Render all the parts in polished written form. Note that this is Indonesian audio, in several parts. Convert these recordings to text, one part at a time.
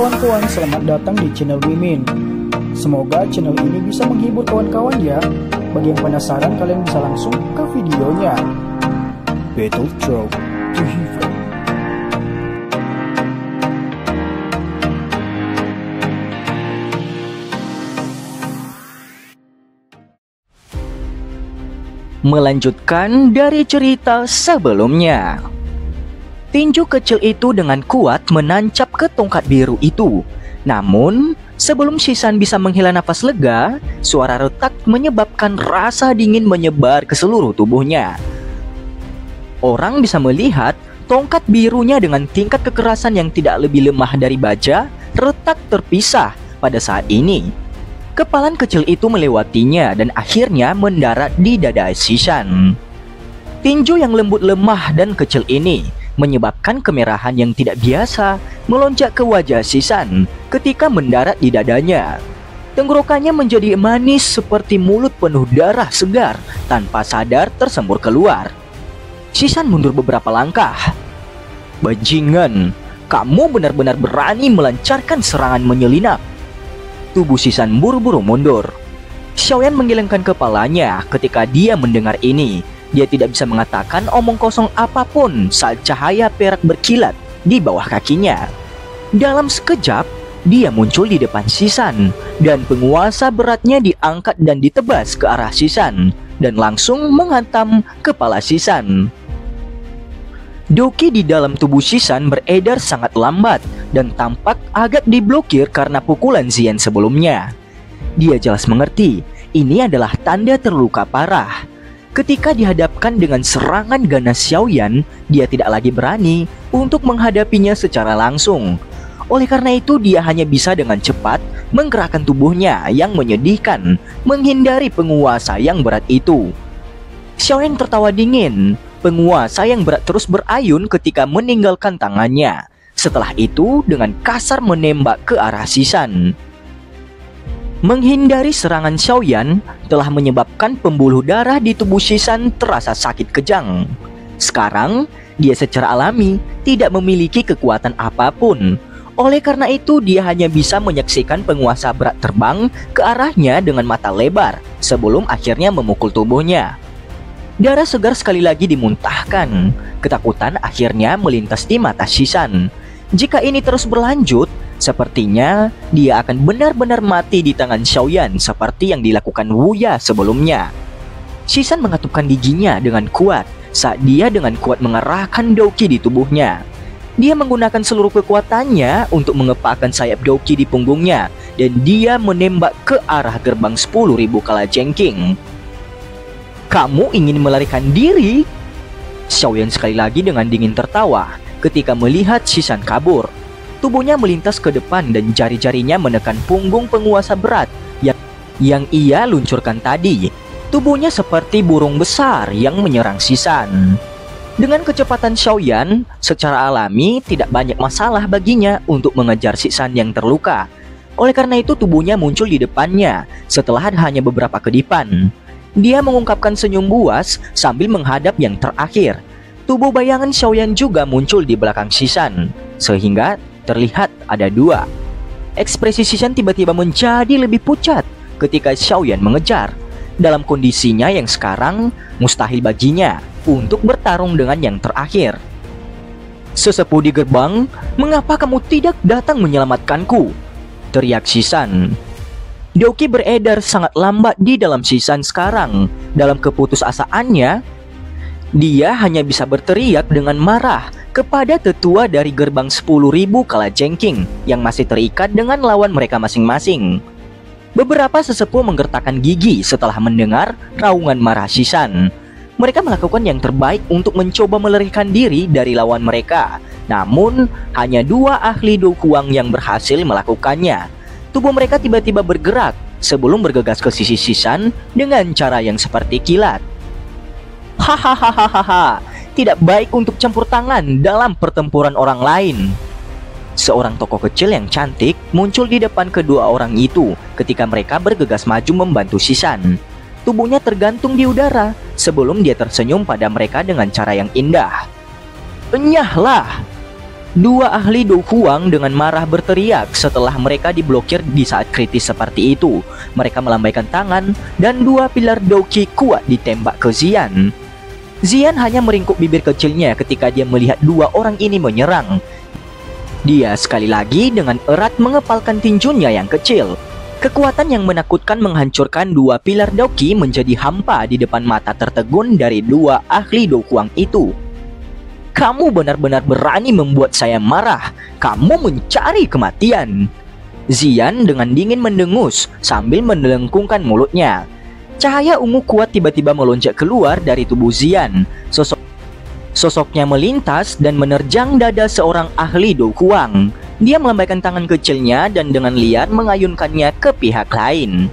kawan-kawan, selamat datang di channel Wimin. Semoga channel ini bisa menghibur kawan-kawan ya. Bagi yang penasaran, kalian bisa langsung ke videonya. Battle Throw to Heaven. Melanjutkan dari cerita sebelumnya, tinju kecil itu dengan kuat menancap ke tongkat biru itu. Namun, sebelum Shisan bisa menghela nafas lega, suara retak menyebabkan rasa dingin menyebar ke seluruh tubuhnya. Orang bisa melihat tongkat birunya dengan tingkat kekerasan yang tidak lebih lemah dari baja retak terpisah pada saat ini. Kepalan kecil itu melewatinya dan akhirnya mendarat di dada Shisan. Tinju yang lembut, lemah, dan kecil ini menyebabkan kemerahan yang tidak biasa melonjak ke wajah Shisan ketika mendarat di dadanya. Tenggorokannya menjadi manis seperti mulut penuh darah segar tanpa sadar tersembur keluar. Shisan mundur beberapa langkah. "Bajingan, kamu benar-benar berani melancarkan serangan menyelinap." Tubuh Shisan buru-buru mundur. Xiaoyan menggelengkan kepalanya ketika dia mendengar ini. Dia tidak bisa mengatakan omong kosong apapun saat cahaya perak berkilat di bawah kakinya. Dalam sekejap, dia muncul di depan Shisan dan penguasa beratnya diangkat dan ditebas ke arah Shisan dan langsung menghantam kepala Shisan. Doki di dalam tubuh Shisan beredar sangat lambat dan tampak agak diblokir karena pukulan Xian sebelumnya. Dia jelas mengerti ini adalah tanda terluka parah. Ketika dihadapkan dengan serangan ganas Xiaoyan, dia tidak lagi berani untuk menghadapinya secara langsung. Oleh karena itu, dia hanya bisa dengan cepat menggerakkan tubuhnya yang menyedihkan, menghindari penguasa yang berat itu. Xiaoyan tertawa dingin. Penguasa yang berat terus berayun ketika meninggalkan tangannya. Setelah itu, dengan kasar menembak ke arah Shisan. Menghindari serangan Xiaoyan telah menyebabkan pembuluh darah di tubuh Shisan terasa sakit kejang. Sekarang, dia secara alami tidak memiliki kekuatan apapun. Oleh karena itu, dia hanya bisa menyaksikan penguasa berat terbang ke arahnya dengan mata lebar sebelum akhirnya memukul tubuhnya. Darah segar sekali lagi dimuntahkan. Ketakutan akhirnya melintas di mata Shisan. Jika ini terus berlanjut, sepertinya dia akan benar-benar mati di tangan Xiaoyan seperti yang dilakukan Wuya sebelumnya. Shisan mengatupkan giginya dengan kuat saat dia dengan kuat mengerahkan Doki di tubuhnya. Dia menggunakan seluruh kekuatannya untuk mengepakkan sayap Doki di punggungnya dan dia menembak ke arah gerbang 10.000 kalajengking. "Kamu ingin melarikan diri?" Xiaoyan sekali lagi dengan dingin tertawa ketika melihat Shisan kabur. Tubuhnya melintas ke depan dan jari-jarinya menekan punggung penguasa berat yang ia luncurkan tadi. Tubuhnya seperti burung besar yang menyerang Shisan. Dengan kecepatan Xiaoyan, secara alami tidak banyak masalah baginya untuk mengejar Shisan yang terluka. Oleh karena itu, tubuhnya muncul di depannya setelah hanya beberapa kedipan. Dia mengungkapkan senyum buas sambil menghadap yang terakhir. Tubuh bayangan Xiaoyan juga muncul di belakang Shisan, sehingga terlihat ada dua. Ekspresi Shisan tiba-tiba menjadi lebih pucat ketika Xiaoyan mengejar. Dalam kondisinya yang sekarang, mustahil baginya untuk bertarung dengan yang terakhir. "Sesepuh di gerbang, mengapa kamu tidak datang menyelamatkanku?" teriak Shisan. Doki beredar sangat lambat di dalam Shisan sekarang. Dalam keputusasaannya, dia hanya bisa berteriak dengan marah kepada tetua dari gerbang 10.000 kalajengking yang masih terikat dengan lawan mereka masing-masing. Beberapa sesepuh menggertakkan gigi setelah mendengar raungan marah Shisan. Mereka melakukan yang terbaik untuk mencoba melarikan diri dari lawan mereka. Namun, hanya dua ahli dokuang yang berhasil melakukannya. Tubuh mereka tiba-tiba bergerak sebelum bergegas ke sisi Shisan dengan cara yang seperti kilat. "Hahaha, tidak baik untuk campur tangan dalam pertempuran orang lain." Seorang tokoh kecil yang cantik muncul di depan kedua orang itu ketika mereka bergegas maju membantu Shisan. Tubuhnya tergantung di udara sebelum dia tersenyum pada mereka dengan cara yang indah. "Enyahlah!" Dua ahli Do Huang dengan marah berteriak setelah mereka diblokir di saat kritis seperti itu. Mereka melambaikan tangan dan dua pilar Do Qi kuat ditembak ke Xian. Xian hanya meringkuk bibir kecilnya ketika dia melihat dua orang ini menyerang. Dia sekali lagi dengan erat mengepalkan tinjunya yang kecil. Kekuatan yang menakutkan menghancurkan dua pilar Do Qi menjadi hampa di depan mata tertegun dari dua ahli Do Huang itu. Kamu benar-benar berani membuat saya marah. Kamu mencari kematian. Xian dengan dingin mendengus sambil mendelengkungkan mulutnya. Cahaya ungu kuat tiba-tiba melonjak keluar dari tubuh Xian. Sosoknya melintas dan menerjang dada seorang ahli Do Huang. Dia melambaikan tangan kecilnya dan dengan liar mengayunkannya ke pihak lain.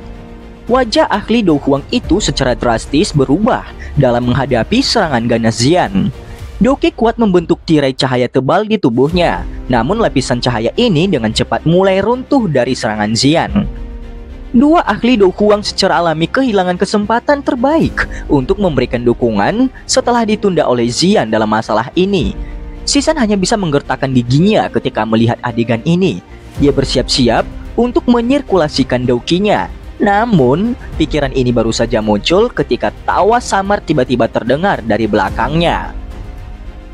Wajah ahli Do Huang itu secara drastis berubah dalam menghadapi serangan ganas Xian. Do Qi kuat membentuk tirai cahaya tebal di tubuhnya, namun lapisan cahaya ini dengan cepat mulai runtuh dari serangan Xian. Dua ahli Do Huang secara alami kehilangan kesempatan terbaik untuk memberikan dukungan setelah ditunda oleh Xian dalam masalah ini. Xian hanya bisa menggertakkan giginya ketika melihat adegan ini. Dia bersiap-siap untuk menyirkulasikan Do Qi-nya. Namun, pikiran ini baru saja muncul ketika tawa samar tiba-tiba terdengar dari belakangnya.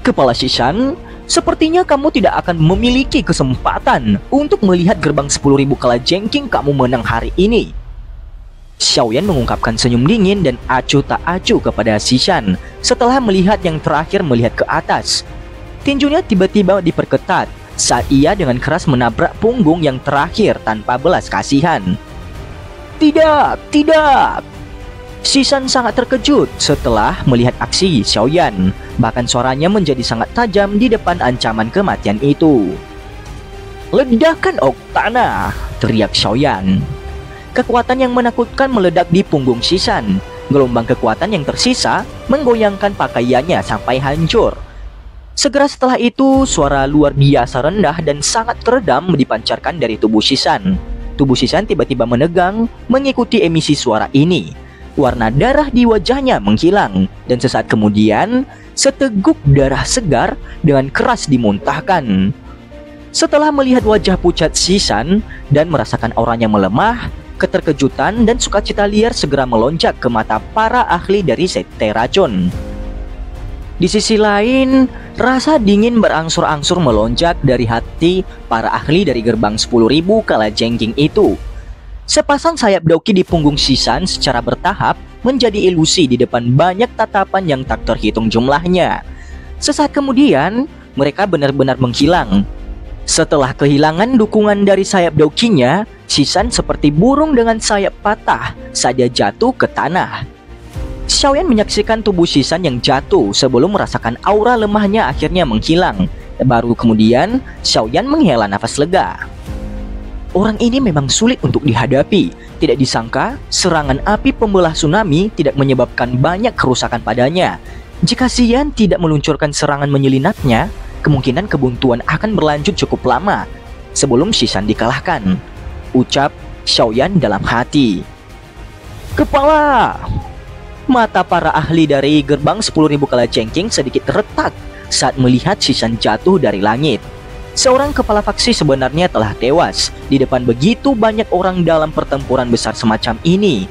Kepala Xian, sepertinya kamu tidak akan memiliki kesempatan untuk melihat gerbang 10.000 kalajengking kamu menang hari ini. Xiaoyan mengungkapkan senyum dingin dan acuh tak acuh kepada Xian setelah melihat yang terakhir melihat ke atas. Tinjunya tiba-tiba diperketat saat ia dengan keras menabrak punggung yang terakhir tanpa belas kasihan. Tidak, tidak! Xian sangat terkejut setelah melihat aksi Xiaoyan. Bahkan suaranya menjadi sangat tajam di depan ancaman kematian itu. Ledakan Oktana! Teriak Xiaoyan. Kekuatan yang menakutkan meledak di punggung Xian. Gelombang kekuatan yang tersisa menggoyangkan pakaiannya sampai hancur. Segera setelah itu, suara luar biasa rendah dan sangat teredam dipancarkan dari tubuh Xian. Tubuh Xian tiba-tiba menegang mengikuti emisi suara ini. Warna darah di wajahnya menghilang dan sesaat kemudian seteguk darah segar dengan keras dimuntahkan. Setelah melihat wajah pucat Xian dan merasakan auranya melemah, keterkejutan dan sukacita liar segera melonjak ke mata para ahli dari sekte racun. Di sisi lain, rasa dingin berangsur-angsur melonjak dari hati para ahli dari gerbang 10.000 kalajengking itu. Sepasang sayap Do Qi di punggung Xian secara bertahap menjadi ilusi di depan banyak tatapan yang tak terhitung jumlahnya. Sesaat kemudian, mereka benar-benar menghilang. Setelah kehilangan dukungan dari sayap Do Qi-nya, Xian seperti burung dengan sayap patah saat dia jatuh ke tanah. Xiaoyan menyaksikan tubuh Xian yang jatuh sebelum merasakan aura lemahnya akhirnya menghilang. Baru kemudian, Xiaoyan menghela nafas lega. Orang ini memang sulit untuk dihadapi. Tidak disangka, serangan api pembelah tsunami tidak menyebabkan banyak kerusakan padanya. Jika Xian tidak meluncurkan serangan menyelinapnya, kemungkinan kebuntuan akan berlanjut cukup lama sebelum Xian dikalahkan, ucap Xiaoyan dalam hati. Kepala! Mata para ahli dari gerbang 10.000 kalajengking sedikit retak saat melihat Xian jatuh dari langit. Seorang kepala faksi sebenarnya telah tewas di depan begitu banyak orang dalam pertempuran besar semacam ini.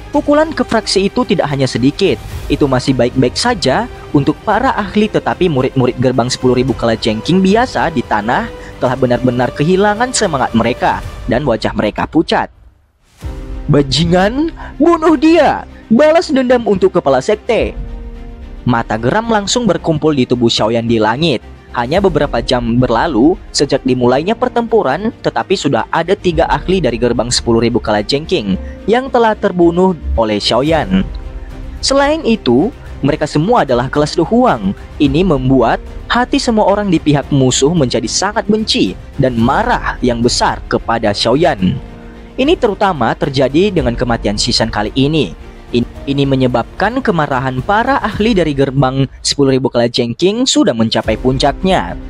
Pukulan ke fraksi itu tidak hanya sedikit, itu masih baik-baik saja untuk para ahli, tetapi murid-murid gerbang 10.000 kalajengking biasa di tanah telah benar-benar kehilangan semangat mereka dan wajah mereka pucat. Bajingan, bunuh dia! Balas dendam untuk kepala sekte! Mata geram langsung berkumpul di tubuh Xiaoyan di langit. Hanya beberapa jam berlalu sejak dimulainya pertempuran, tetapi sudah ada 3 ahli dari gerbang 10.000 kalajengking yang telah terbunuh oleh Xiaoyan. Selain itu, mereka semua adalah kelas Do Huang. Ini membuat hati semua orang di pihak musuh menjadi sangat benci dan marah yang besar kepada Xiaoyan. Ini terutama terjadi dengan kematian Xian kali ini. Ini menyebabkan kemarahan para ahli dari gerbang 10.000 kalajengking sudah mencapai puncaknya.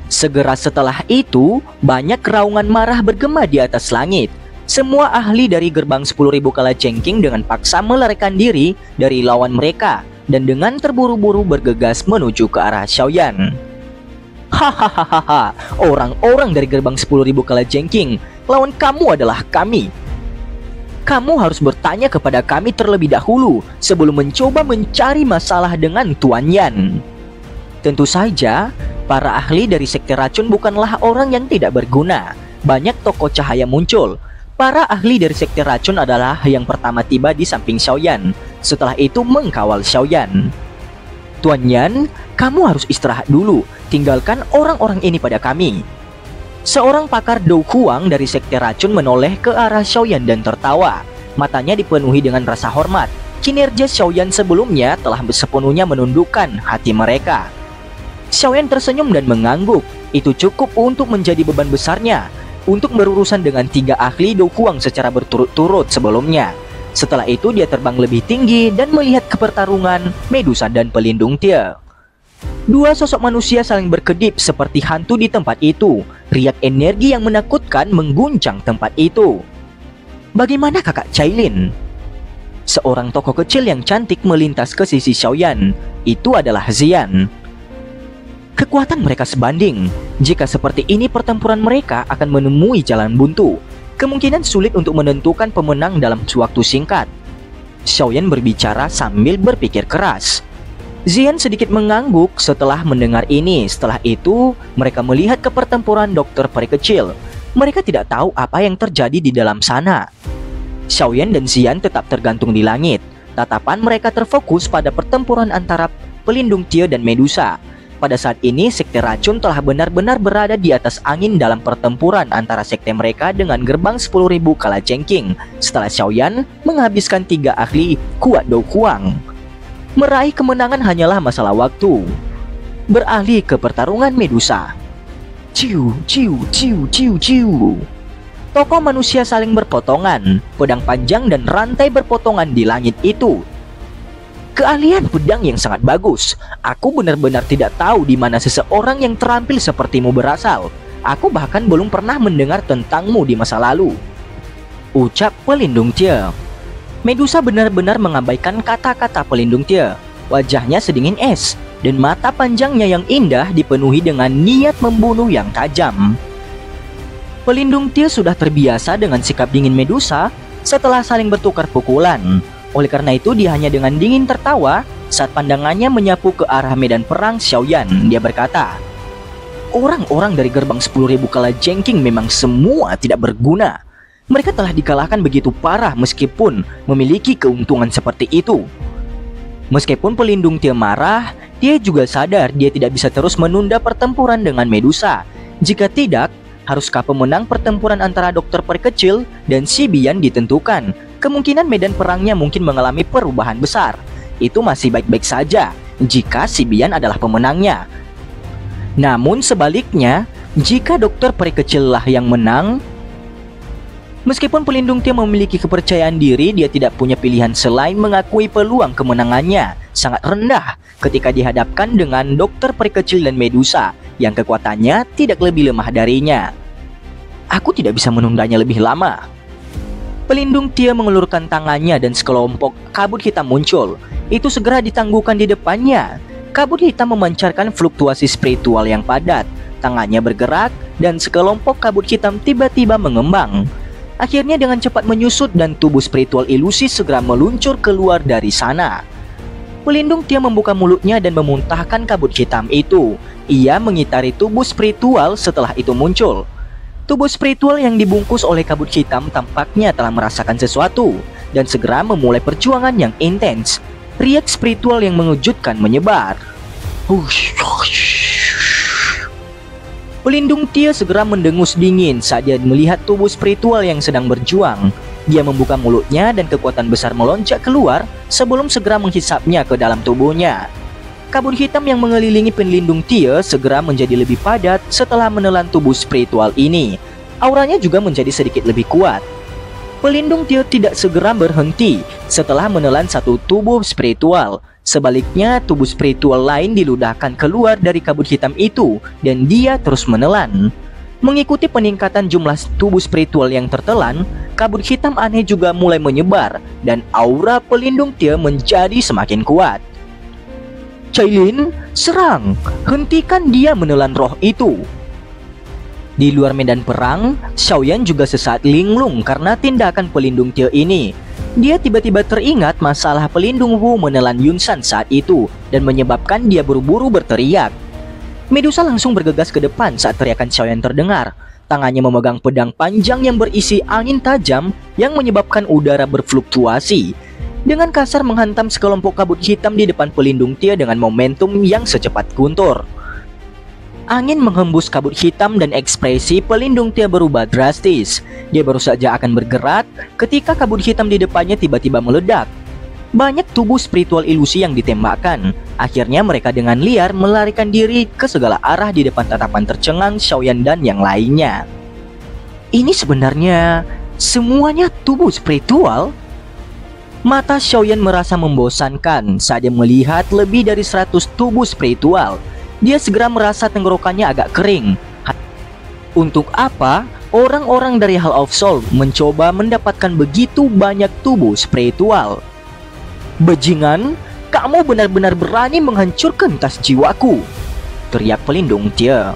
Segera setelah itu, banyak keraungan marah bergema di atas langit. Semua ahli dari gerbang 10.000 kalajengking dengan paksa melarikan diri dari lawan mereka dan dengan terburu-buru bergegas menuju ke arah Xiaoyan. Hahaha, orang-orang dari gerbang 10.000 kalajengking, lawan kamu adalah kami. Kamu harus bertanya kepada kami terlebih dahulu sebelum mencoba mencari masalah dengan Tuan Yan. Tentu saja, para ahli dari sekte racun bukanlah orang yang tidak berguna. Banyak tokoh cahaya muncul. Para ahli dari sekte racun adalah yang pertama tiba di samping Xiaoyan. Setelah itu mengkawal Xiaoyan. Tuan Yan, kamu harus istirahat dulu. Tinggalkan orang-orang ini pada kami. Seorang pakar Dou Huang dari sekte racun menoleh ke arah Xiaoyan dan tertawa. Matanya dipenuhi dengan rasa hormat. Kinerja Xiaoyan sebelumnya telah sepenuhnya menundukkan hati mereka. Xiaoyan tersenyum dan mengangguk. Itu cukup untuk menjadi beban besarnya untuk berurusan dengan 3 ahli Dou Huang secara berturut-turut sebelumnya. Setelah itu dia terbang lebih tinggi dan melihat ke pertarungan Medusa dan Pelindung Tia. Dua sosok manusia saling berkedip seperti hantu di tempat itu. Riak energi yang menakutkan mengguncang tempat itu. Bagaimana kakak Cailin? Seorang tokoh kecil yang cantik melintas ke sisi Xiaoyan. Itu adalah Xian. Kekuatan mereka sebanding. Jika seperti ini pertempuran mereka akan menemui jalan buntu. Kemungkinan sulit untuk menentukan pemenang dalam waktu singkat. Xiaoyan berbicara sambil berpikir keras. Xian sedikit mengangguk setelah mendengar ini. Setelah itu, mereka melihat ke pertempuran dokter peri kecil. Mereka tidak tahu apa yang terjadi di dalam sana. Xiaoyan dan Xian tetap tergantung di langit. Tatapan mereka terfokus pada pertempuran antara Pelindung Tia dan Medusa. Pada saat ini, sekte racun telah benar-benar berada di atas angin dalam pertempuran antara sekte mereka dengan gerbang 10.000 kalajengking. Setelah Xiaoyan menghabiskan 3 ahli kuat Dou Huang. Meraih kemenangan hanyalah masalah waktu. Beralih ke pertarungan Medusa. Ciu, ciu, ciu, ciu, ciu. Tokoh manusia saling berpotongan. Pedang panjang dan rantai berpotongan di langit itu. Keahlian pedang yang sangat bagus. Aku benar-benar tidak tahu di mana seseorang yang terampil sepertimu berasal. Aku bahkan belum pernah mendengar tentangmu di masa lalu. Ucap Pelindung Tia. Medusa benar-benar mengabaikan kata-kata Pelindung Tia. Wajahnya sedingin es, dan mata panjangnya yang indah dipenuhi dengan niat membunuh yang tajam. Pelindung Tia sudah terbiasa dengan sikap dingin Medusa setelah saling bertukar pukulan. Oleh karena itu dia hanya dengan dingin tertawa saat pandangannya menyapu ke arah medan perang Xiaoyan. Dia berkata, orang-orang dari gerbang 10.000 kalajengking memang semua tidak berguna. Mereka telah dikalahkan begitu parah meskipun memiliki keuntungan seperti itu. Meskipun Pelindung Tia marah, dia juga sadar dia tidak bisa terus menunda pertempuran dengan Medusa. Jika tidak, haruskah pemenang pertempuran antara dokter peri kecil dan si Bian ditentukan? Kemungkinan medan perangnya mungkin mengalami perubahan besar. Itu masih baik-baik saja jika si Bian adalah pemenangnya. Namun sebaliknya, jika dokter peri kecil lah yang menang, meskipun Pelindung Tia memiliki kepercayaan diri, dia tidak punya pilihan selain mengakui peluang kemenangannya sangat rendah ketika dihadapkan dengan dokter peri kecil dan Medusa yang kekuatannya tidak lebih lemah darinya. Aku tidak bisa menundanya lebih lama. Pelindung Tia mengelurkan tangannya dan sekelompok kabut hitam muncul. Itu segera ditangguhkan di depannya. Kabut hitam memancarkan fluktuasi spiritual yang padat. Tangannya bergerak dan sekelompok kabut hitam tiba-tiba mengembang. Akhirnya dengan cepat menyusut dan tubuh spiritual ilusi segera meluncur keluar dari sana. Pelindung Tia membuka mulutnya dan memuntahkan kabut hitam itu. Ia mengitari tubuh spiritual setelah itu muncul. Tubuh spiritual yang dibungkus oleh kabut hitam tampaknya telah merasakan sesuatu dan segera memulai perjuangan yang intens. Riak spiritual yang mengejutkan menyebar. Pelindung Tia segera mendengus dingin saat dia melihat tubuh spiritual yang sedang berjuang. Dia membuka mulutnya dan kekuatan besar melonjak keluar sebelum segera menghisapnya ke dalam tubuhnya. Kabut hitam yang mengelilingi Pelindung Tia segera menjadi lebih padat setelah menelan tubuh spiritual ini. Auranya juga menjadi sedikit lebih kuat. Pelindung Tia tidak segera berhenti setelah menelan satu tubuh spiritual. Sebaliknya, tubuh spiritual lain diludahkan keluar dari kabut hitam itu dan dia terus menelan. Mengikuti peningkatan jumlah tubuh spiritual yang tertelan, kabut hitam aneh juga mulai menyebar dan aura Pelindung Tia menjadi semakin kuat. Cailin, serang! Hentikan dia menelan roh itu. Di luar medan perang, Xiaoyan juga sesaat linglung karena tindakan pelindung Tie ini. Dia tiba-tiba teringat masalah pelindung Wu menelan Yunsan saat itu dan menyebabkan dia buru-buru berteriak. Medusa langsung bergegas ke depan saat teriakan Xiaoyan terdengar. Tangannya memegang pedang panjang yang berisi angin tajam yang menyebabkan udara berfluktuasi. Dengan kasar menghantam sekelompok kabut hitam di depan pelindung Tie dengan momentum yang secepat guntur. Angin menghembus kabut hitam dan ekspresi pelindung Tie berubah drastis. Dia baru saja akan bergerak ketika kabut hitam di depannya tiba-tiba meledak. Banyak tubuh spiritual ilusi yang ditembakkan. Akhirnya mereka dengan liar melarikan diri ke segala arah di depan tatapan tercengang Xiaoyan dan yang lainnya. Ini sebenarnya semuanya tubuh spiritual? Mata Xiaoyan merasa membosankan saat dia melihat lebih dari 100 tubuh spiritual. Dia segera merasa tenggorokannya agak kering. Untuk apa orang-orang dari Hall of Soul mencoba mendapatkan begitu banyak tubuh spiritual? Bajingan, kamu benar-benar berani menghancurkan tas jiwaku, teriak pelindung Tie.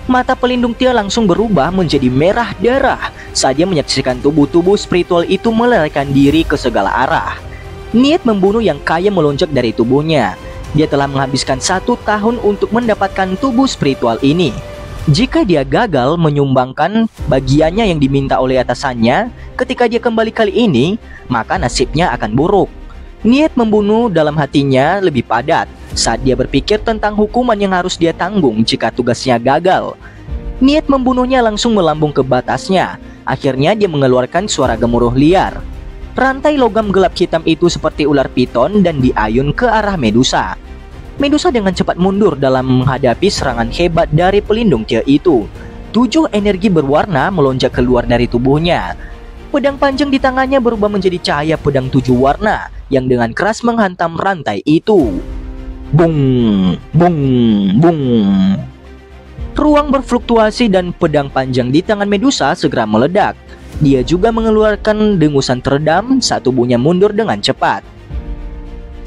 Mata pelindung Tie langsung berubah menjadi merah darah saat dia menyaksikan tubuh-tubuh spiritual itu melarikan diri ke segala arah. Niat membunuh yang kaya melonjak dari tubuhnya. Dia telah menghabiskan 1 tahun untuk mendapatkan tubuh spiritual ini. Jika dia gagal menyumbangkan bagiannya yang diminta oleh atasannya ketika dia kembali kali ini, maka nasibnya akan buruk. Niat membunuh dalam hatinya lebih padat saat dia berpikir tentang hukuman yang harus dia tanggung jika tugasnya gagal. Niat membunuhnya langsung melambung ke batasnya. Akhirnya dia mengeluarkan suara gemuruh liar. Rantai logam gelap hitam itu seperti ular piton dan diayun ke arah Medusa. Medusa dengan cepat mundur dalam menghadapi serangan hebat dari pelindung Tie itu. 7 energi berwarna melonjak keluar dari tubuhnya. Pedang panjang di tangannya berubah menjadi cahaya pedang 7 warna yang dengan keras menghantam rantai itu. Bung, bung, bung. Ruang berfluktuasi dan pedang panjang di tangan Medusa segera meledak. Dia juga mengeluarkan dengusan teredam saat tubuhnya mundur dengan cepat.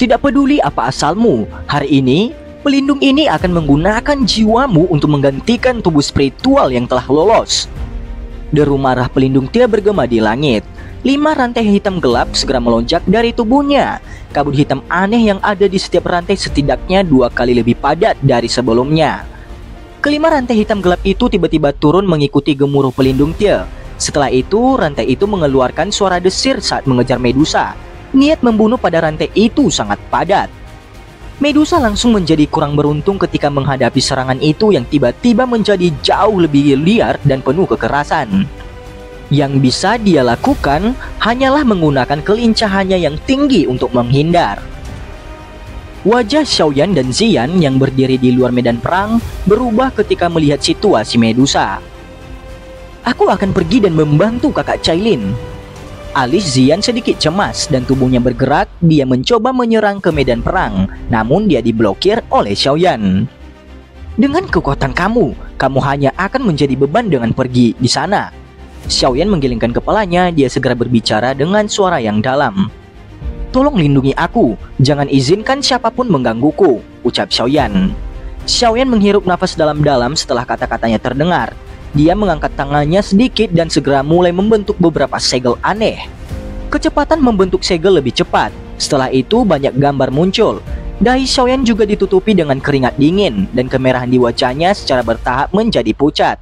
Tidak peduli apa asalmu, hari ini pelindung ini akan menggunakan jiwamu untuk menggantikan tubuh spiritual yang telah lolos. Deru marah pelindung Tie bergema di langit. 5 rantai hitam gelap segera melonjak dari tubuhnya. Kabut hitam aneh yang ada di setiap rantai setidaknya 2 kali lebih padat dari sebelumnya. Kelima rantai hitam gelap itu tiba-tiba turun mengikuti gemuruh pelindung Tie. Setelah itu, rantai itu mengeluarkan suara desir saat mengejar Medusa. Niat membunuh pada rantai itu sangat padat. Medusa langsung menjadi kurang beruntung ketika menghadapi serangan itu yang tiba-tiba menjadi jauh lebih liar dan penuh kekerasan. Yang bisa dia lakukan hanyalah menggunakan kelincahannya yang tinggi untuk menghindar. Wajah Xiaoyan dan Ziyan yang berdiri di luar medan perang berubah ketika melihat situasi Medusa. Aku akan pergi dan membantu kakak Cailin. Alis Ziyan sedikit cemas dan tubuhnya bergerak. Dia mencoba menyerang ke medan perang, namun dia diblokir oleh Xiaoyan. Dengan kekuatan kamu hanya akan menjadi beban dengan pergi di sana. Xiaoyan menggelengkan kepalanya. Dia segera berbicara dengan suara yang dalam. Tolong lindungi aku, jangan izinkan siapapun menggangguku, ucap Xiaoyan. Xiaoyan menghirup nafas dalam-dalam setelah kata-katanya terdengar. Dia mengangkat tangannya sedikit dan segera mulai membentuk beberapa segel aneh. Kecepatan membentuk segel lebih cepat. Setelah itu banyak gambar muncul. Dahi Xiaoyan juga ditutupi dengan keringat dingin dan kemerahan di wajahnya secara bertahap menjadi pucat.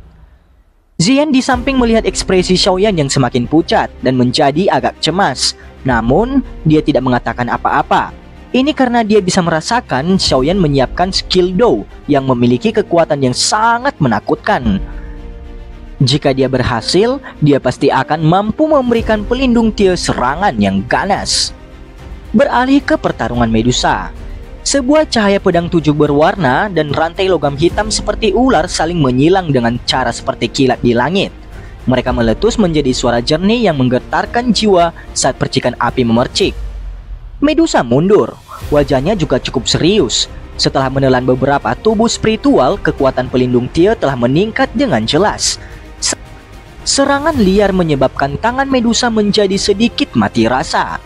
Ziyan di samping melihat ekspresi Xiaoyan yang semakin pucat dan menjadi agak cemas. Namun dia tidak mengatakan apa-apa. Ini karena dia bisa merasakan Xiaoyan menyiapkan skill Do yang memiliki kekuatan yang sangat menakutkan. Jika dia berhasil, dia pasti akan mampu memberikan pelindung Tie serangan yang ganas. Beralih ke pertarungan Medusa. Sebuah cahaya pedang 7 berwarna dan rantai logam hitam seperti ular saling menyilang dengan cara seperti kilat di langit. Mereka meletus menjadi suara jernih yang menggetarkan jiwa saat percikan api memercik. Medusa mundur, wajahnya juga cukup serius. Setelah menelan beberapa tubuh spiritual, kekuatan pelindung Tie telah meningkat dengan jelas. Serangan liar menyebabkan tangan Medusa menjadi sedikit mati rasa.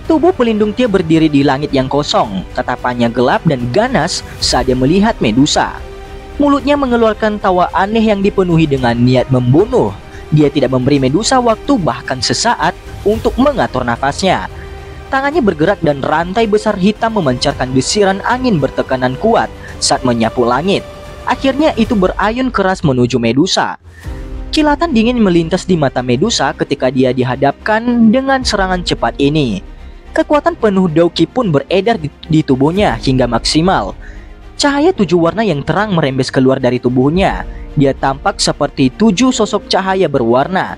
Tubuh pelindung Tia berdiri di langit yang kosong, tatapannya gelap dan ganas saat dia melihat Medusa. Mulutnya mengeluarkan tawa aneh yang dipenuhi dengan niat membunuh. Dia tidak memberi Medusa waktu bahkan sesaat untuk mengatur nafasnya. Tangannya bergerak dan rantai besar hitam memancarkan desiran angin bertekanan kuat saat menyapu langit. Akhirnya itu berayun keras menuju Medusa. Kilatan dingin melintas di mata Medusa ketika dia dihadapkan dengan serangan cepat ini. Kekuatan penuh Douki pun beredar di tubuhnya hingga maksimal. Cahaya 7 warna yang terang merembes keluar dari tubuhnya. Dia tampak seperti 7 sosok cahaya berwarna.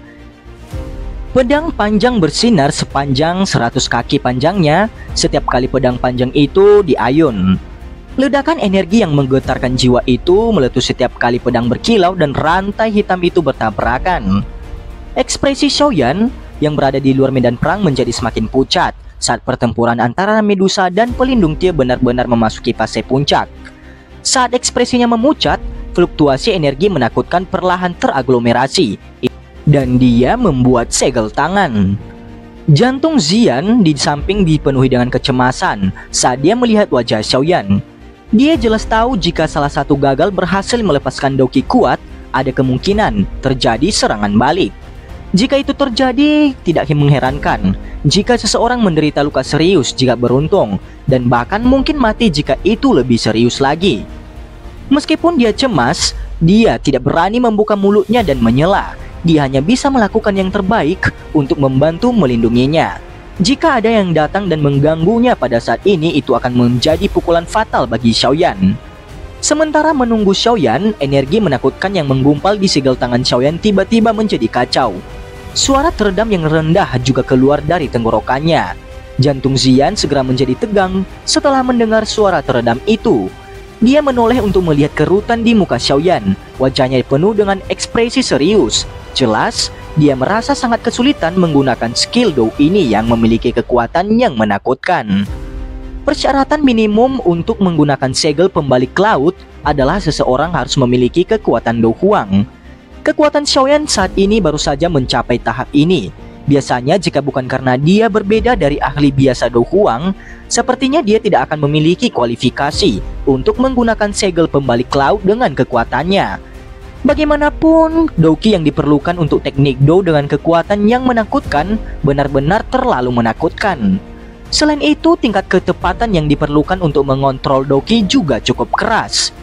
Pedang panjang bersinar sepanjang 100 kaki panjangnya. Setiap kali pedang panjang itu diayun, ledakan energi yang menggetarkan jiwa itu meletus setiap kali pedang berkilau dan rantai hitam itu bertabrakan. Ekspresi Xiaoyan yang berada di luar medan perang menjadi semakin pucat saat pertempuran antara Medusa dan pelindung Tia benar-benar memasuki fase puncak. Saat ekspresinya memucat, fluktuasi energi menakutkan perlahan teraglomerasi dan dia membuat segel tangan. Jantung Xian di samping dipenuhi dengan kecemasan saat dia melihat wajah Xiaoyan. Dia jelas tahu jika salah satu gagal berhasil melepaskan Douki kuat, ada kemungkinan terjadi serangan balik. Jika itu terjadi, tidak mengherankan jika seseorang menderita luka serius jika beruntung, dan bahkan mungkin mati jika itu lebih serius lagi. Meskipun dia cemas, dia tidak berani membuka mulutnya dan menyela. Dia hanya bisa melakukan yang terbaik untuk membantu melindunginya. Jika ada yang datang dan mengganggunya pada saat ini, itu akan menjadi pukulan fatal bagi Xiaoyan. Sementara menunggu Xiaoyan, energi menakutkan yang menggumpal di segel tangan Xiaoyan tiba-tiba menjadi kacau. Suara teredam yang rendah juga keluar dari tenggorokannya. Jantung Xian segera menjadi tegang setelah mendengar suara teredam itu. Dia menoleh untuk melihat kerutan di muka Xiaoyan. Wajahnya penuh dengan ekspresi serius. Jelas, dia merasa sangat kesulitan menggunakan skill Dou ini yang memiliki kekuatan yang menakutkan. Persyaratan minimum untuk menggunakan segel pembalik laut adalah seseorang harus memiliki kekuatan Dou Huang. Kekuatan Xiaoyan saat ini baru saja mencapai tahap ini. Biasanya jika bukan karena dia berbeda dari ahli biasa Dou Huang, sepertinya dia tidak akan memiliki kualifikasi untuk menggunakan segel pembalik laut dengan kekuatannya. Bagaimanapun, Douki yang diperlukan untuk teknik Dou dengan kekuatan yang menakutkan benar-benar terlalu menakutkan. Selain itu, tingkat ketepatan yang diperlukan untuk mengontrol Douki juga cukup keras.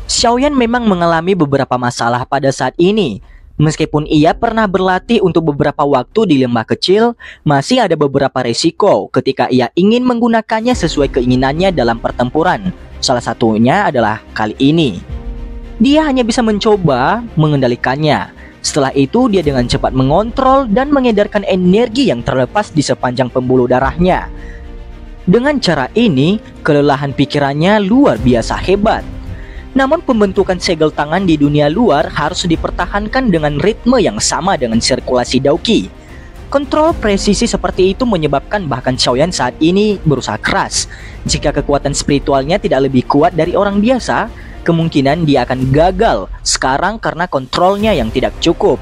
Xiaoyan memang mengalami beberapa masalah pada saat ini. Meskipun ia pernah berlatih untuk beberapa waktu di lembah kecil, masih ada beberapa resiko ketika ia ingin menggunakannya sesuai keinginannya dalam pertempuran. Salah satunya adalah kali ini. Dia hanya bisa mencoba mengendalikannya. Setelah itu dia dengan cepat mengontrol dan mengedarkan energi yang terlepas di sepanjang pembuluh darahnya. Dengan cara ini, kelelahan pikirannya luar biasa hebat. Namun pembentukan segel tangan di dunia luar harus dipertahankan dengan ritme yang sama dengan sirkulasi Douki. Kontrol presisi seperti itu menyebabkan bahkan Xiaoyan saat ini berusaha keras. Jika kekuatan spiritualnya tidak lebih kuat dari orang biasa, kemungkinan dia akan gagal sekarang karena kontrolnya yang tidak cukup.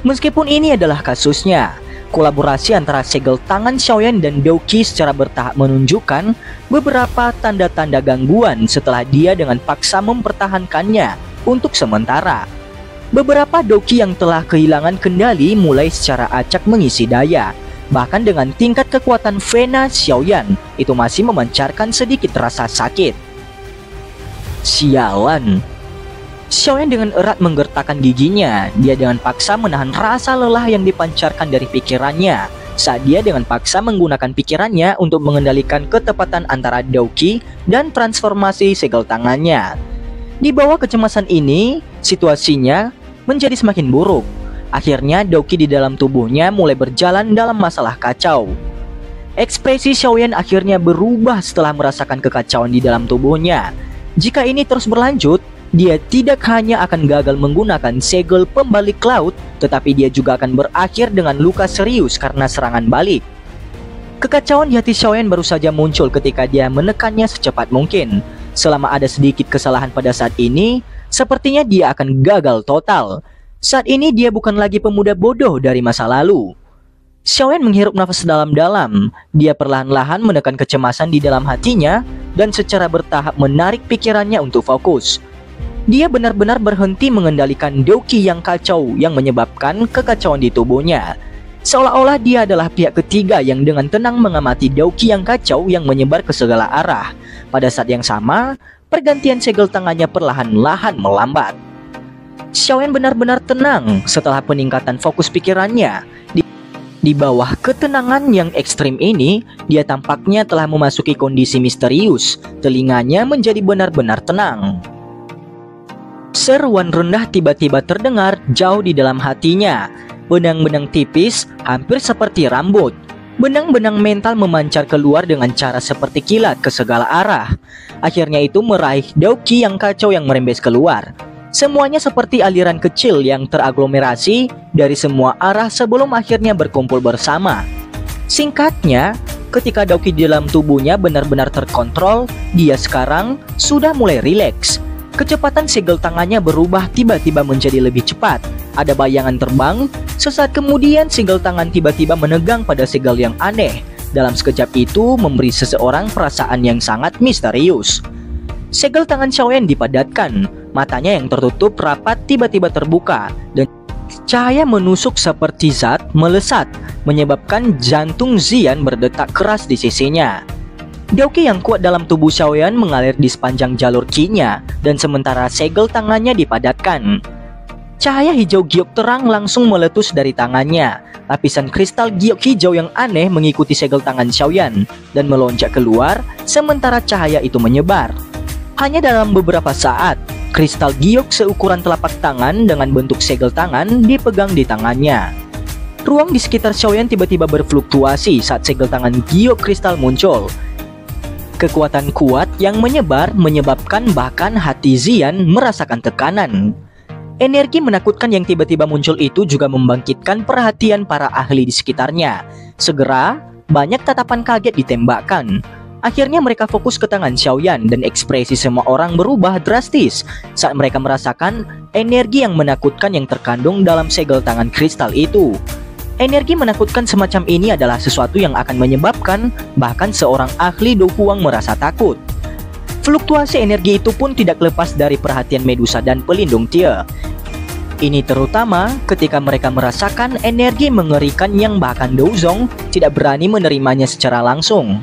Meskipun ini adalah kasusnya, kolaborasi antara segel tangan Xiaoyan dan Douki secara bertahap menunjukkan beberapa tanda-tanda gangguan setelah dia dengan paksa mempertahankannya untuk sementara. Beberapa Douki yang telah kehilangan kendali mulai secara acak mengisi daya. Bahkan dengan tingkat kekuatan Vena Xiaoyan itu masih memancarkan sedikit rasa sakit. Sialan. Xiaoyan dengan erat menggertakkan giginya. Dia dengan paksa menahan rasa lelah yang dipancarkan dari pikirannya saat dia dengan paksa menggunakan pikirannya untuk mengendalikan ketepatan antara Douki dan transformasi segel tangannya. Di bawah kecemasan ini, situasinya menjadi semakin buruk. Akhirnya Douki di dalam tubuhnya mulai berjalan dalam masalah kacau. Ekspresi Xiaoyan akhirnya berubah setelah merasakan kekacauan di dalam tubuhnya. Jika ini terus berlanjut, dia tidak hanya akan gagal menggunakan segel pembalik laut, tetapi dia juga akan berakhir dengan luka serius karena serangan balik. Kekacauan di hati Xiaoyan baru saja muncul ketika dia menekannya secepat mungkin. Selama ada sedikit kesalahan pada saat ini, sepertinya dia akan gagal total. Saat ini dia bukan lagi pemuda bodoh dari masa lalu. Xiaoyan menghirup nafas dalam-dalam. Dia perlahan-lahan menekan kecemasan di dalam hatinya dan secara bertahap menarik pikirannya untuk fokus. Dia benar-benar berhenti mengendalikan Dou-Qi yang kacau yang menyebabkan kekacauan di tubuhnya. Seolah-olah dia adalah pihak ketiga yang dengan tenang mengamati Dou-Qi yang kacau yang menyebar ke segala arah. Pada saat yang sama, pergantian segel tangannya perlahan-lahan melambat. Xiaoyan benar-benar tenang setelah peningkatan fokus pikirannya. Di bawah ketenangan yang ekstrim ini, dia tampaknya telah memasuki kondisi misterius. Telinganya menjadi benar-benar tenang. Seruan rendah tiba-tiba terdengar jauh di dalam hatinya. Benang-benang tipis, hampir seperti rambut. Benang-benang mental memancar keluar dengan cara seperti kilat ke segala arah. Akhirnya itu meraih Dou-Qi yang kacau yang merembes keluar. Semuanya seperti aliran kecil yang teraglomerasi dari semua arah sebelum akhirnya berkumpul bersama. Singkatnya, ketika Dou-Qi di dalam tubuhnya benar-benar terkontrol, dia sekarang sudah mulai rileks. Kecepatan segel tangannya berubah tiba-tiba menjadi lebih cepat. Ada bayangan terbang, sesaat kemudian segel tangan tiba-tiba menegang pada segel yang aneh. Dalam sekejap itu memberi seseorang perasaan yang sangat misterius. Segel tangan Xiaoyan dipadatkan, matanya yang tertutup rapat tiba-tiba terbuka, dan cahaya menusuk seperti zat melesat, menyebabkan jantung Xian berdetak keras di sisinya. Dou-Qi yang kuat dalam tubuh Xiaoyan mengalir di sepanjang jalur Qi-nya, dan sementara segel tangannya dipadatkan. Cahaya hijau giok terang langsung meletus dari tangannya. Lapisan kristal giok hijau yang aneh mengikuti segel tangan Xiaoyan dan melonjak keluar, sementara cahaya itu menyebar. Hanya dalam beberapa saat, kristal giok seukuran telapak tangan dengan bentuk segel tangan dipegang di tangannya. Ruang di sekitar Xiaoyan tiba-tiba berfluktuasi saat segel tangan giok kristal muncul. Kekuatan kuat yang menyebar menyebabkan bahkan hati Xian merasakan tekanan. Energi menakutkan yang tiba-tiba muncul itu juga membangkitkan perhatian para ahli di sekitarnya. Segera, banyak tatapan kaget ditembakkan. Akhirnya mereka fokus ke tangan Xiaoyan dan ekspresi semua orang berubah drastis saat mereka merasakan energi yang menakutkan yang terkandung dalam segel tangan kristal itu. Energi menakutkan semacam ini adalah sesuatu yang akan menyebabkan bahkan seorang ahli Dou Huang merasa takut. Fluktuasi energi itu pun tidak lepas dari perhatian Medusa dan pelindung Tie. Ini terutama ketika mereka merasakan energi mengerikan yang bahkan Douzong tidak berani menerimanya secara langsung.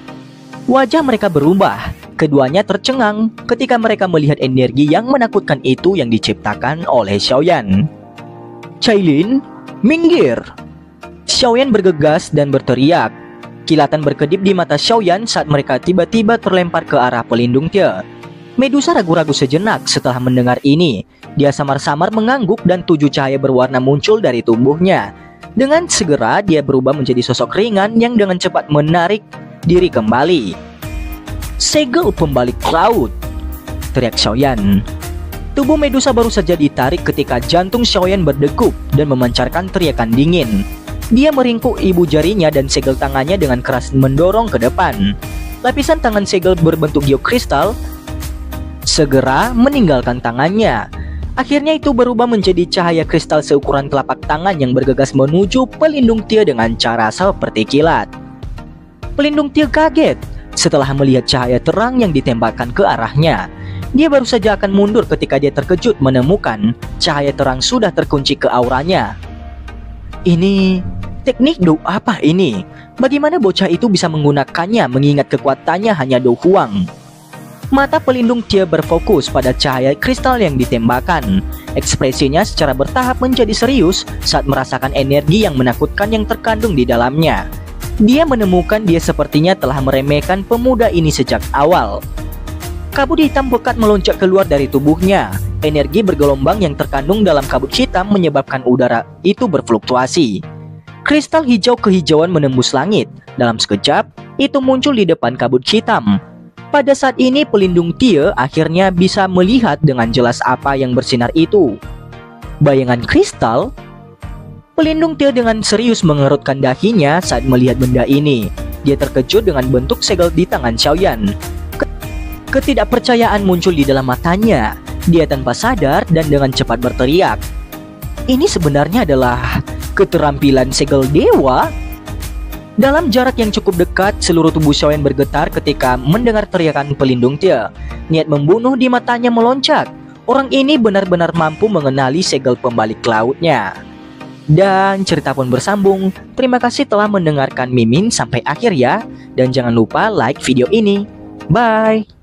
Wajah mereka berubah, keduanya tercengang ketika mereka melihat energi yang menakutkan itu yang diciptakan oleh Xiaoyan. Cailin, minggir! Xiaoyan bergegas dan berteriak. Kilatan berkedip di mata Xiaoyan saat mereka tiba-tiba terlempar ke arah pelindung Tie. Medusa ragu-ragu sejenak setelah mendengar ini. Dia samar-samar mengangguk dan 7 cahaya berwarna muncul dari tubuhnya. Dengan segera dia berubah menjadi sosok ringan yang dengan cepat menarik diri kembali. Segel pembalik laut, teriak Xiaoyan. Tubuh Medusa baru saja ditarik ketika jantung Xiaoyan berdegup dan memancarkan teriakan dingin. Dia meringkuk ibu jarinya dan segel tangannya dengan keras mendorong ke depan. Lapisan tangan segel berbentuk giok kristal segera meninggalkan tangannya. Akhirnya itu berubah menjadi cahaya kristal seukuran telapak tangan yang bergegas menuju pelindung Tie dengan cara seperti kilat. Pelindung Tie kaget setelah melihat cahaya terang yang ditembakkan ke arahnya. Dia baru saja akan mundur ketika dia terkejut menemukan cahaya terang sudah terkunci ke auranya. Ini teknik Dou apa ini? Bagaimana bocah itu bisa menggunakannya mengingat kekuatannya hanya Dou Huang? Mata pelindung Tie berfokus pada cahaya kristal yang ditembakkan. Ekspresinya secara bertahap menjadi serius saat merasakan energi yang menakutkan yang terkandung di dalamnya. Dia menemukan dia sepertinya telah meremehkan pemuda ini sejak awal. Kabut hitam pekat melonjak keluar dari tubuhnya. Energi bergelombang yang terkandung dalam kabut hitam menyebabkan udara itu berfluktuasi. Kristal hijau kehijauan menembus langit. Dalam sekejap, itu muncul di depan kabut hitam. Pada saat ini pelindung Tie akhirnya bisa melihat dengan jelas apa yang bersinar itu. Bayangan kristal. Pelindung Tie dengan serius mengerutkan dahinya saat melihat benda ini. Dia terkejut dengan bentuk segel di tangan Xiaoyan. Ketidakpercayaan muncul di dalam matanya. Dia tanpa sadar dan dengan cepat berteriak. Ini sebenarnya adalah keterampilan segel dewa? Dalam jarak yang cukup dekat, seluruh tubuh Xiaoyan bergetar ketika mendengar teriakan pelindung Tia. Niat membunuh di matanya melonjak. Orang ini benar-benar mampu mengenali segel pembalik lautnya. Dan cerita pun bersambung. Terima kasih telah mendengarkan Mimin sampai akhir ya. Dan jangan lupa like video ini. Bye!